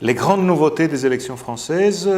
Les grandes nouveautés des élections françaises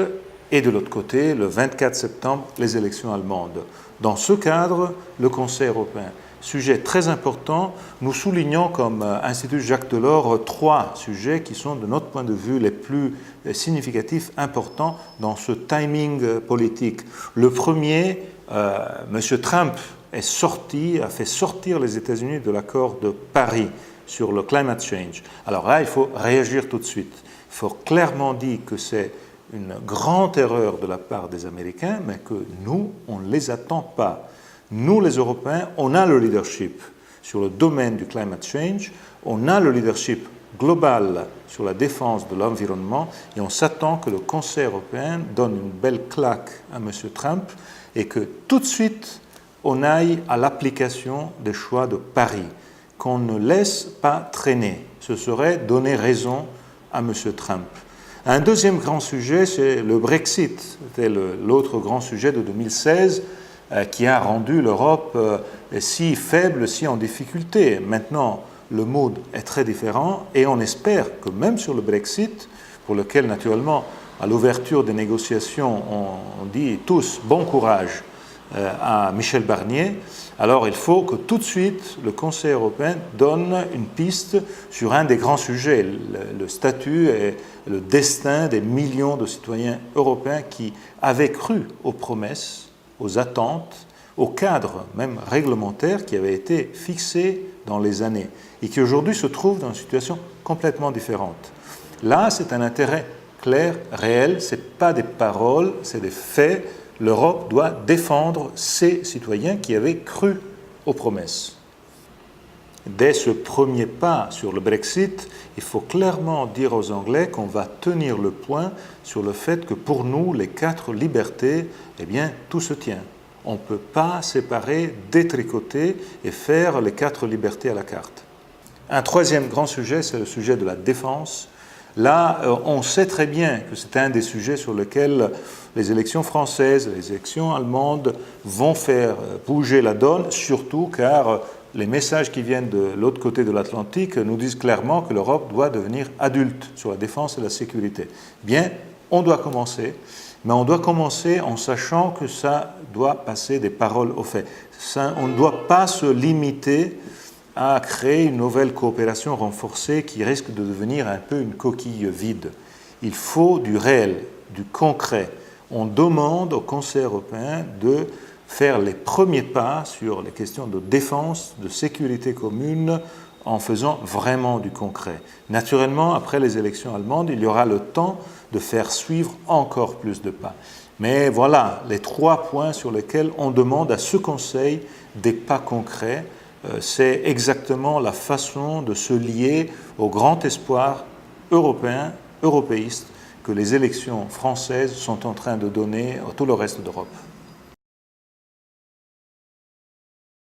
et de l'autre côté, le 24 septembre, les élections allemandes. Dans ce cadre, le Conseil européen. Sujet très important, nous soulignons comme Institut Jacques Delors 3 sujets qui sont de notre point de vue les plus significatifs, importants dans ce timing politique. Le premier, M. Trump a fait sortir les États-Unis de l'accord de Paris sur le climate change. Alors là, il faut réagir tout de suite. Il faut clairement dire que c'est une grande erreur de la part des Américains, mais que nous, on ne les attend pas. Nous, les Européens, on a le leadership sur le domaine du climate change, on a le leadership global sur la défense de l'environnement et on s'attend que le Conseil européen donne une belle claque à M. Trump et que tout de suite, on aille à l'application des choix de Paris, qu'on ne laisse pas traîner. Ce serait donner raison à M. Trump. Un deuxième grand sujet, c'est le Brexit. C'était l'autre grand sujet de 2016 qui a rendu l'Europe si faible, si en difficulté. Maintenant, le mood est très différent et on espère que même sur le Brexit, pour lequel naturellement, à l'ouverture des négociations, on dit tous bon courage à Michel Barnier, alors il faut que tout de suite le Conseil européen donne une piste sur un des grands sujets, le statut et le destin des millions de citoyens européens qui avaient cru aux promesses, aux attentes, au cadre même réglementaire qui avait été fixé dans les années et qui aujourd'hui se trouve dans une situation complètement différente. Là, c'est un intérêt clair, réel, ce n'est pas des paroles, c'est des faits. L'Europe doit défendre ses citoyens qui avaient cru aux promesses. Dès ce premier pas sur le Brexit, il faut clairement dire aux Anglais qu'on va tenir le point sur le fait que pour nous, les 4 libertés, eh bien, tout se tient. On ne peut pas séparer, détricoter et faire les 4 libertés à la carte. Un troisième grand sujet, c'est le sujet de la défense. Là, on sait très bien que c'est un des sujets sur lesquels les élections françaises, les élections allemandes vont faire bouger la donne, surtout car les messages qui viennent de l'autre côté de l'Atlantique nous disent clairement que l'Europe doit devenir adulte sur la défense et la sécurité. Bien, on doit commencer, mais on doit commencer en sachant que ça doit passer des paroles aux faits. On ne doit pas se limiter à créer une nouvelle coopération renforcée qui risque de devenir un peu une coquille vide. Il faut du réel, du concret. On demande au Conseil européen de faire les premiers pas sur les questions de défense, de sécurité commune, en faisant vraiment du concret. Naturellement, après les élections allemandes, il y aura le temps de faire suivre encore plus de pas. Mais voilà les 3 points sur lesquels on demande à ce Conseil des pas concrets. C'est exactement la façon de se lier au grand espoir européen, européiste, que les élections françaises sont en train de donner à tout le reste d'Europe.